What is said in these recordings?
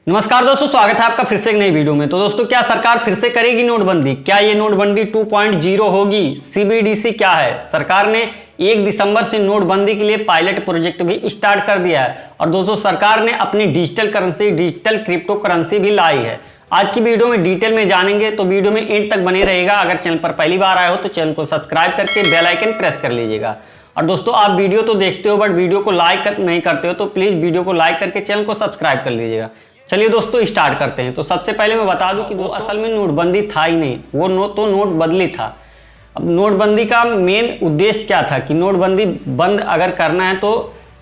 नमस्कार दोस्तों, स्वागत है आपका फिर से एक नई वीडियो में। तो दोस्तों, क्या सरकार फिर से करेगी नोटबंदी? क्या ये नोटबंदी 2.0 होगी? सीबीडीसी क्या है? सरकार ने 1 दिसंबर से नोटबंदी के लिए पायलट प्रोजेक्ट भी स्टार्ट कर दिया है। और दोस्तों, सरकार ने अपनी digital currency, digital crypto currency भी लाई है। आज की वीडियो में डिटेल में जानेंगे, तो वीडियो में एंड तक बने रहेगा। अगर चैनल पर पहली बार आए हो तो चैनल को सब्सक्राइब करके बेल आइकन प्रेस कर लीजिएगा। और दोस्तों, आप वीडियो तो देखते हो बट वीडियो को लाइक नहीं करते हो, तो प्लीज़ वीडियो को लाइक करके चैनल को सब्सक्राइब कर लीजिएगा। चलिए दोस्तों, स्टार्ट करते हैं। तो सबसे पहले मैं बता दूं कि वो असल में नोटबंदी था ही नहीं, वो नोट बदली था। अब नोटबंदी का मेन उद्देश्य क्या था कि नोटबंदी बंद अगर करना है तो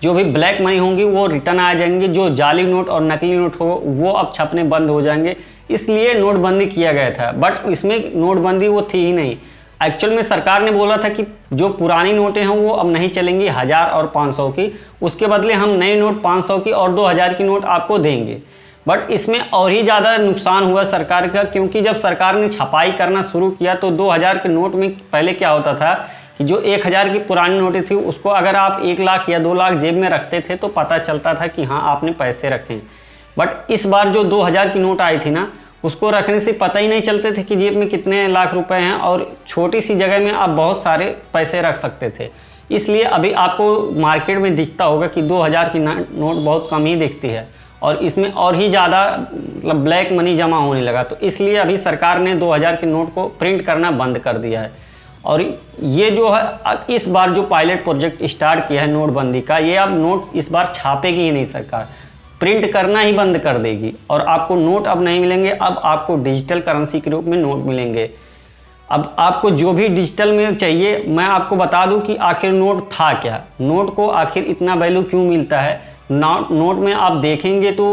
जो भी ब्लैक मनी होंगी वो रिटर्न आ जाएंगे, जो जाली नोट और नकली नोट हो वो अब छपने बंद हो जाएंगे, इसलिए नोटबंदी किया गया था। बट इसमें नोटबंदी वो थी ही नहीं। एक्चुअल में सरकार ने बोला था कि जो पुरानी नोटें हैं वो अब नहीं चलेंगी 1000 और 500 की, उसके बदले हम नए नोट 500 की और 2000 की नोट आपको देंगे। बट इसमें और ही ज़्यादा नुकसान हुआ सरकार का, क्योंकि जब सरकार ने छपाई करना शुरू किया तो 2000 के नोट में पहले क्या होता था कि जो 1000 की पुरानी नोटें थी उसको अगर आप 1 लाख या 2 लाख जेब में रखते थे तो पता चलता था कि हाँ आपने पैसे रखे। बट इस बार जो 2000 की नोट आई थी ना, उसको रखने से पता ही नहीं चलते थे कि जेब में कितने लाख रुपए हैं, और छोटी सी जगह में आप बहुत सारे पैसे रख सकते थे। इसलिए अभी आपको मार्केट में दिखता होगा कि 2000 की नोट बहुत कम ही दिखती है, और इसमें और ही ज़्यादा मतलब ब्लैक मनी जमा होने लगा। तो इसलिए अभी सरकार ने 2000 के नोट को प्रिंट करना बंद कर दिया है। और ये जो है इस बार जो पायलट प्रोजेक्ट स्टार्ट किया है नोटबंदी का, ये अब नोट इस बार छापेगी ही नहीं सरकार, प्रिंट करना ही बंद कर देगी। और आपको नोट अब नहीं मिलेंगे, अब आपको डिजिटल करेंसी के रूप में नोट मिलेंगे। अब आपको जो भी डिजिटल में चाहिए, मैं आपको बता दूं कि आखिर नोट था क्या, नोट को आखिर इतना वैल्यू क्यों मिलता है। नोट में आप देखेंगे तो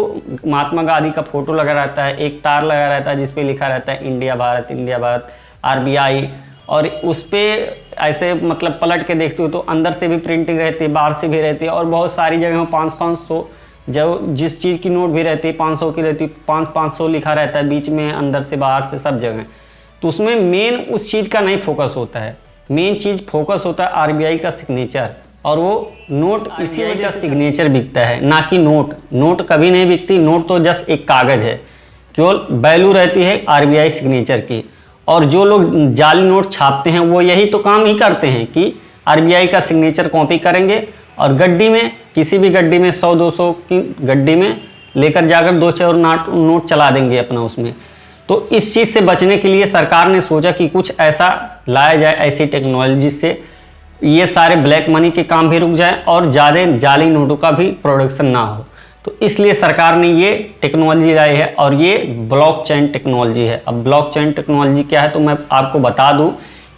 महात्मा गांधी का फोटो लगा रहता है, एक तार लगा रहता है जिस पे लिखा रहता है इंडिया भारत RBI, और उस पर ऐसे मतलब पलट के देखते हो तो अंदर से भी प्रिंटिंग रहती है, बाहर से भी रहती है, और बहुत सारी जगह 500 जो जिस चीज़ की नोट भी रहती है 500 की रहती है, 500 लिखा रहता है बीच में, अंदर से बाहर से सब जगह। तो उसमें मेन उस चीज़ का नहीं फोकस होता है, मेन चीज़ फोकस होता है RBI का सिग्नेचर, और वो नोट इसी वजह से सिग्नेचर बिकता है, ना कि नोट कभी नहीं बिकती। नोट तो जस्ट एक कागज़ है, केवल वैल्यू रहती है RBI सिग्नेचर की। और जो लोग जाली नोट छापते हैं वो यही तो काम ही करते हैं कि RBI का सिग्नेचर कॉपी करेंगे और गड्डी में, किसी भी गड्डी में 100-200 की गड्डी में लेकर जाकर 2-4 नोट चला देंगे अपना उसमें। तो इस चीज़ से बचने के लिए सरकार ने सोचा कि कुछ ऐसा लाया जाए, ऐसी टेक्नोलॉजी जिससे ये सारे ब्लैक मनी के काम भी रुक जाए और ज़्यादा जाली नोटों का भी प्रोडक्शन ना हो। तो इसलिए सरकार ने ये टेक्नोलॉजी लाई है, और ये ब्लॉकचेन टेक्नोलॉजी है। अब ब्लॉकचेन टेक्नोलॉजी क्या है तो मैं आपको बता दूं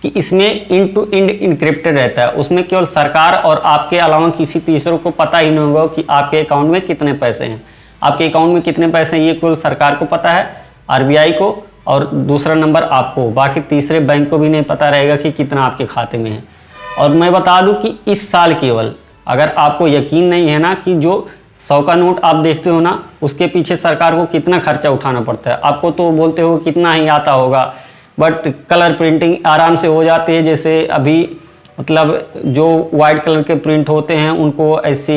कि इसमें एंड टू एंड इनक्रिप्टेड रहता है। उसमें केवल सरकार और आपके अलावा किसी तीसरों को पता ही नहीं होगा कि आपके अकाउंट में कितने पैसे हैं। आपके अकाउंट में कितने पैसे हैं ये केवल सरकार को पता है, RBI को, और दूसरा नंबर आपको, बाकी तीसरे बैंक को भी नहीं पता रहेगा कि कितना आपके खाते में है। और मैं बता दूं कि इस साल केवल, अगर आपको यकीन नहीं है ना कि जो 100 का नोट आप देखते हो ना, उसके पीछे सरकार को कितना खर्चा उठाना पड़ता है। आपको तो बोलते हो कितना ही आता होगा, बट कलर प्रिंटिंग आराम से हो जाती है। जैसे अभी मतलब जो वाइट कलर के प्रिंट होते हैं उनको ऐसे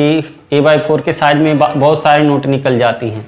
A/4 के साइज में बहुत सारे नोट निकल जाती हैं।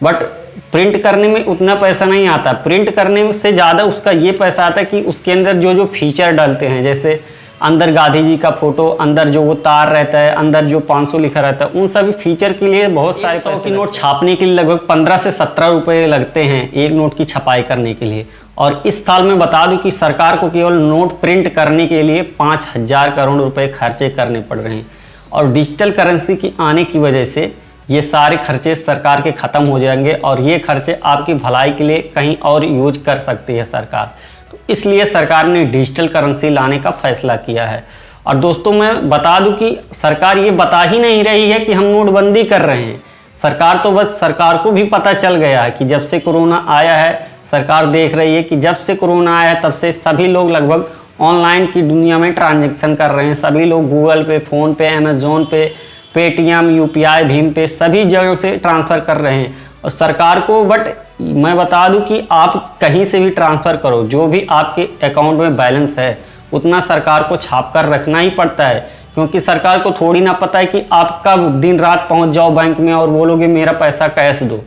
बट प्रिंट करने में उतना पैसा नहीं आता, प्रिंट करने से ज़्यादा उसका ये पैसा आता है कि उसके अंदर जो फीचर डालते हैं, जैसे अंदर गांधी जी का फोटो, अंदर जो वो तार रहता है, अंदर जो 500 लिखा रहता है, उन सभी फीचर के लिए बहुत सारे 100 की नोट छापने के लिए लगभग 15 से 17 रुपये लगते हैं एक नोट की छपाई करने के लिए। और इस साल में बता दूं कि सरकार को केवल नोट प्रिंट करने के लिए 5000 करोड़ रुपए खर्चे करने पड़ रहे हैं। और डिजिटल करेंसी की आने की वजह से ये सारे खर्चे सरकार के ख़त्म हो जाएंगे, और ये खर्चे आपकी भलाई के लिए कहीं और यूज कर सकती है सरकार। तो इसलिए सरकार ने डिजिटल करेंसी लाने का फैसला किया है। और दोस्तों, मैं बता दूं कि सरकार ये बता ही नहीं रही है कि हम नोटबंदी कर रहे हैं। सरकार तो बस, सरकार को भी पता चल गया है कि जब से कोरोना आया है, सरकार देख रही है कि जब से कोरोना आया है तब से सभी लोग लगभग ऑनलाइन की दुनिया में ट्रांजैक्शन कर रहे हैं। सभी लोग गूगल पे, फ़ोन पे, अमेज़ोन पे, पेटीएम, UPI, भीम पे सभी जगहों से ट्रांसफ़र कर रहे हैं। और सरकार को, बट मैं बता दूं कि आप कहीं से भी ट्रांसफ़र करो, जो भी आपके अकाउंट में बैलेंस है उतना सरकार को छाप कर रखना ही पड़ता है, क्योंकि सरकार को थोड़ी ना पता है कि आप कब दिन रात पहुंच जाओ बैंक में और बोलोगे मेरा पैसा कैश दो।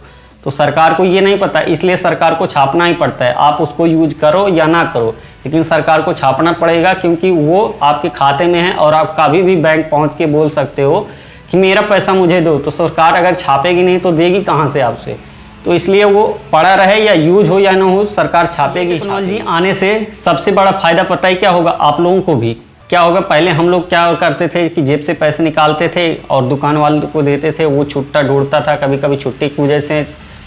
तो सरकार को ये नहीं पता, इसलिए सरकार को छापना ही पड़ता है। आप उसको यूज करो या ना करो, लेकिन सरकार को छापना पड़ेगा, क्योंकि वो आपके खाते में है और आप कभी भी बैंक पहुंच के बोल सकते हो कि मेरा पैसा मुझे दो। तो सरकार अगर छापेगी नहीं तो देगी कहाँ से आपसे? तो इसलिए वो पड़ा रहे या यूज हो या ना हो, सरकार छापेगी। टेक्नोलॉजी आने से सबसे बड़ा फायदा पता है क्या होगा आप लोगों को भी? क्या होगा, पहले हम लोग क्या करते थे कि जेब से पैसे निकालते थे और दुकान वाले को देते थे, वो छुट्टा ढूंढता था, कभी कभी छुट्टी की वजह से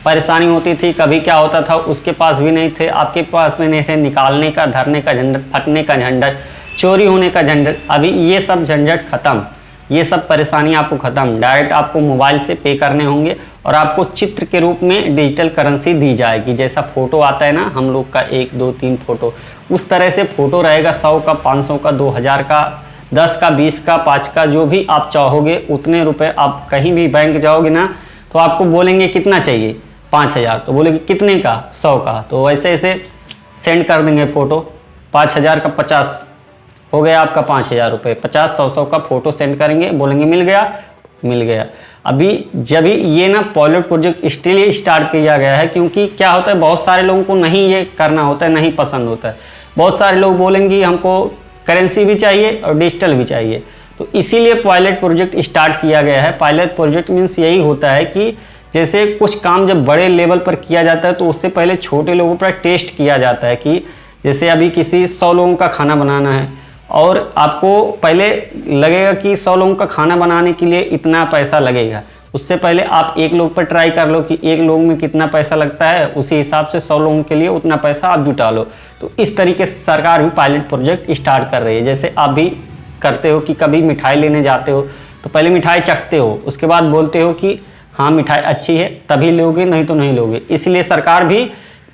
परेशानी होती थी, कभी क्या होता था उसके पास भी नहीं थे, आपके पास भी नहीं थे, निकालने का, धरने का झंझट, फटने का झंझट, चोरी होने का झंझट। अभी ये सब झंझट खत्म, ये सब परेशानी आपको खत्म। डायरेक्ट आपको मोबाइल से पे करने होंगे और आपको चित्र के रूप में डिजिटल करेंसी दी जाएगी। जैसा फोटो आता है ना हम लोग का 1 2 3 फोटो, उस तरह से फोटो रहेगा। 100 का, 500 का, 2000 का, 10 का, 20 का, 5 का, जो भी आप चाहोगे उतने रुपए। आप कहीं भी बैंक जाओगे ना तो आपको बोलेंगे कितना चाहिए, 5000, तो बोलेंगे कितने का, 100 का। तो वैसे ऐसे सेंड कर देंगे फ़ोटो, 5000 का 50 हो गया आपका 5000 रुपये। 50 100 का फ़ोटो सेंड करेंगे, बोलेंगे मिल गया, मिल गया। अभी जब ये ना पायलट प्रोजेक्ट इसलिए स्टार्ट किया गया है क्योंकि क्या होता है, बहुत सारे लोगों को नहीं ये करना होता है, नहीं पसंद होता है। बहुत सारे लोग बोलेंगे हमको करेंसी भी चाहिए और डिजिटल भी चाहिए, तो इसीलिए पायलट प्रोजेक्ट स्टार्ट किया गया है। पायलट प्रोजेक्ट मीन्स यही होता है कि जैसे कुछ काम जब बड़े लेवल पर किया जाता है तो उससे पहले छोटे लोगों पर टेस्ट किया जाता है कि जैसे अभी किसी 100 लोगों का खाना बनाना है और आपको पहले लगेगा कि 100 लोगों का खाना बनाने के लिए इतना पैसा लगेगा। उससे पहले आप 1 लोग पर ट्राई कर लो कि 1 लोग में कितना पैसा लगता है, उसी हिसाब से 100 लोगों के लिए उतना पैसा आप जुटा लो। तो इस तरीके से सरकार भी पायलट प्रोजेक्ट स्टार्ट कर रही है। जैसे आप भी करते हो कि कभी मिठाई लेने जाते हो तो पहले मिठाई चखते हो, उसके बाद बोलते हो कि हाँ मिठाई अच्छी है, तभी लोगे, नहीं तो नहीं लोगे। इसलिए सरकार भी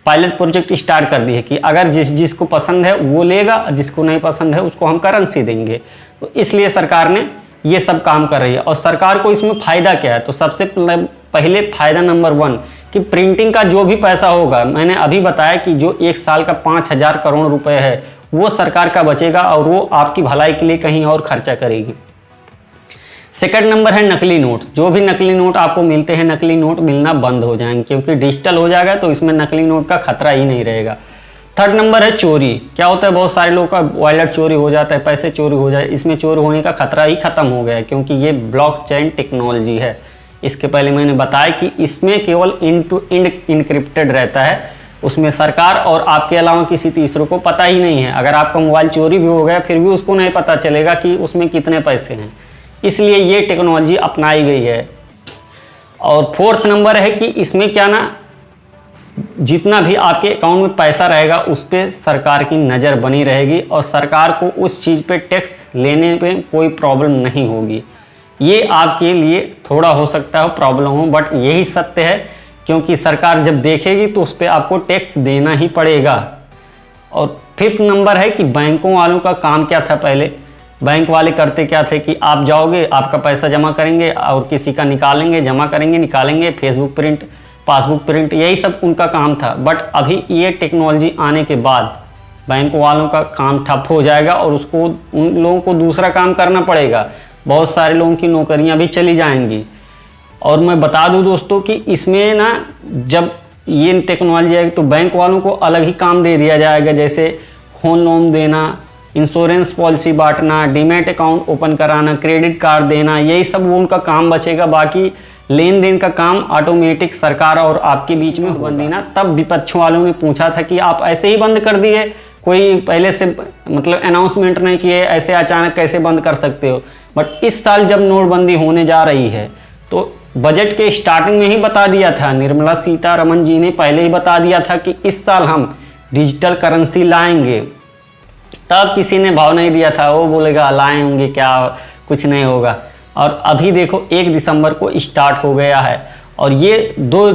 पायलट प्रोजेक्ट स्टार्ट कर दी है कि अगर जिसको पसंद है वो लेगा, जिसको नहीं पसंद है उसको हम करेंसी देंगे। तो इसलिए सरकार ने ये सब काम कर रही है। और सरकार को इसमें फ़ायदा क्या है, तो सबसे पहले फ़ायदा नंबर 1 कि प्रिंटिंग का जो भी पैसा होगा, मैंने अभी बताया कि जो 1 साल का 5000 करोड़ रुपए है वो सरकार का बचेगा और वो आपकी भलाई के लिए कहीं और खर्चा करेगी। सेकंड नंबर है नकली नोट। जो भी नकली नोट आपको मिलते हैं, नकली नोट मिलना बंद हो जाएंगे क्योंकि डिजिटल हो जाएगा तो इसमें नकली नोट का खतरा ही नहीं रहेगा। थर्ड नंबर है चोरी। क्या होता है, बहुत सारे लोगों का वॉलेट चोरी हो जाता है, पैसे चोरी हो जाए, इसमें चोरी होने का खतरा ही खत्म हो गया है क्योंकि ये ब्लॉकचेन टेक्नोलॉजी है। इसके पहले मैंने बताया कि इसमें केवल एंड टू एंड इनक्रिप्टेड रहता है, उसमें सरकार और आपके अलावा किसी तीसरे को पता ही नहीं है। अगर आपका मोबाइल चोरी भी हो गया फिर भी उसको नहीं पता चलेगा कि उसमें कितने पैसे हैं, इसलिए ये टेक्नोलॉजी अपनाई गई है। और फोर्थ नंबर है कि इसमें क्या ना, जितना भी आपके अकाउंट में पैसा रहेगा उस पर सरकार की नज़र बनी रहेगी और सरकार को उस चीज़ पे टैक्स लेने में कोई प्रॉब्लम नहीं होगी। ये आपके लिए थोड़ा हो सकता है प्रॉब्लम हो, बट यही सत्य है क्योंकि सरकार जब देखेगी तो उस पर आपको टैक्स देना ही पड़ेगा। और फिफ्थ नंबर है कि बैंकों वालों का काम क्या था, पहले बैंक वाले करते क्या थे कि आप जाओगे, आपका पैसा जमा करेंगे और किसी का निकालेंगे, जमा करेंगे, निकालेंगे, फेसबुक प्रिंट, पासबुक प्रिंट, यही सब उनका काम था। बट अभी ये टेक्नोलॉजी आने के बाद बैंक वालों का काम ठप हो जाएगा और उसको उन लोगों को दूसरा काम करना पड़ेगा। बहुत सारे लोगों की नौकरियां भी चली जाएंगी। और मैं बता दूं दोस्तों कि इसमें ना जब ये टेक्नोलॉजी आएगी तो बैंक वालों को अलग ही काम दे दिया जाएगा, जैसे होम लोन देना, इंश्योरेंस पॉलिसी बांटना, डीमैट अकाउंट ओपन कराना, क्रेडिट कार्ड देना, यही सब वो उनका काम बचेगा। बाकी लेन देन का काम ऑटोमेटिक सरकार और आपके बीच में बंद देना। तब विपक्ष वालों ने पूछा था कि आप ऐसे ही बंद कर दिए, कोई पहले से मतलब अनाउंसमेंट नहीं किए, ऐसे अचानक कैसे बंद कर सकते हो। बट इस साल जब नोटबंदी होने जा रही है तो बजट के स्टार्टिंग में ही बता दिया था, निर्मला सीतारमण जी ने पहले ही बता दिया था कि इस साल हम डिजिटल करेंसी लाएंगे। तब किसी ने भाव नहीं दिया था, वो बोलेगा लाए होंगे क्या, कुछ नहीं होगा। और अभी देखो 1 दिसंबर को स्टार्ट हो गया है और ये 2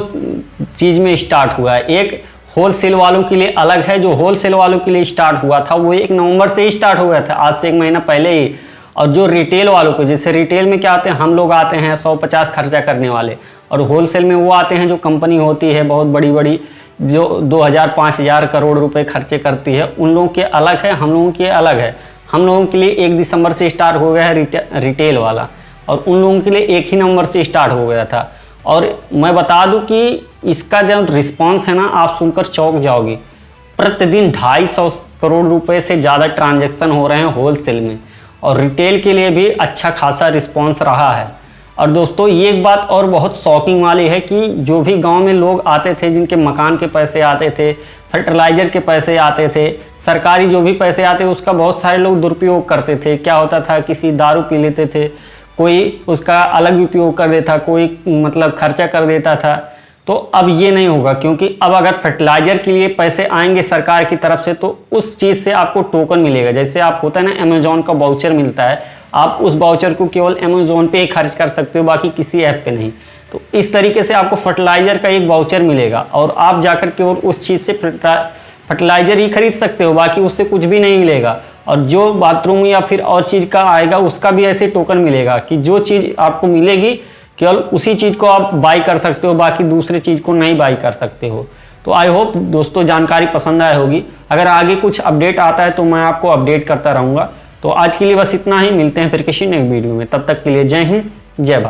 चीज़ में स्टार्ट हुआ है। एक होलसेल वालों के लिए अलग है, जो होलसेल वालों के लिए स्टार्ट हुआ था वो 1 नवंबर से ही स्टार्ट हो गया था, आज से 1 महीना पहले ही। और जो रिटेल वालों को, जैसे रिटेल में क्या आते हैं, हम लोग आते हैं 100-50 खर्चा करने वाले, और होलसेल में वो आते हैं जो कंपनी होती है बहुत बड़ी बड़ी, जो 2000-5000 करोड़ रुपए खर्चे करती है, उन लोगों के अलग है, हम लोगों के अलग है। हम लोगों के लिए 1 दिसंबर से स्टार्ट हो गया है रिटेल वाला, और उन लोगों के लिए 1 ही नवंबर से स्टार्ट हो गया था। और मैं बता दूं कि इसका जो रिस्पॉन्स है ना, आप सुनकर चौंक जाओगे। प्रतिदिन 250 करोड़ रुपए से ज़्यादा ट्रांजैक्शन हो रहे हैं होलसेल में, और रिटेल के लिए भी अच्छा खासा रिस्पॉन्स रहा है। और दोस्तों ये एक बात और बहुत शॉकिंग वाली है कि जो भी गांव में लोग आते थे, जिनके मकान के पैसे आते थे, फर्टिलाइज़र के पैसे आते थे, सरकारी जो भी पैसे आते उसका बहुत सारे लोग दुरुपयोग करते थे। क्या होता था, किसी दारू पी लेते थे, कोई उसका अलग उपयोग कर देता, कोई मतलब खर्चा कर देता था। तो अब ये नहीं होगा, क्योंकि अब अगर फर्टिलाइज़र के लिए पैसे आएंगे सरकार की तरफ से तो उस चीज़ से आपको टोकन मिलेगा। जैसे आप होता है ना, अमेजोन का वाउचर मिलता है, आप उस वाउचर को केवल अमेजोन पे ही खर्च कर सकते हो, बाकी किसी ऐप पे नहीं। तो इस तरीके से आपको फर्टिलाइज़र का एक वाउचर मिलेगा और आप जाकर केवल उस चीज़ से फर्टिलाइज़र ही खरीद सकते हो, बाकी उससे कुछ भी नहीं मिलेगा। और जो बाथरूम या फिर और चीज़ का आएगा उसका भी ऐसे टोकन मिलेगा कि जो चीज़ आपको मिलेगी केवल उसी चीज़ को आप बाई कर सकते हो, बाकी दूसरी चीज़ को नहीं बाई कर सकते हो। तो आई होप दोस्तों जानकारी पसंद आई होगी। अगर आगे कुछ अपडेट आता है तो मैं आपको अपडेट करता रहूँगा। तो आज के लिए बस इतना ही, मिलते हैं फिर किसी नेक्स्ट वीडियो में। तब तक के लिए जय हिंद, जय भारत।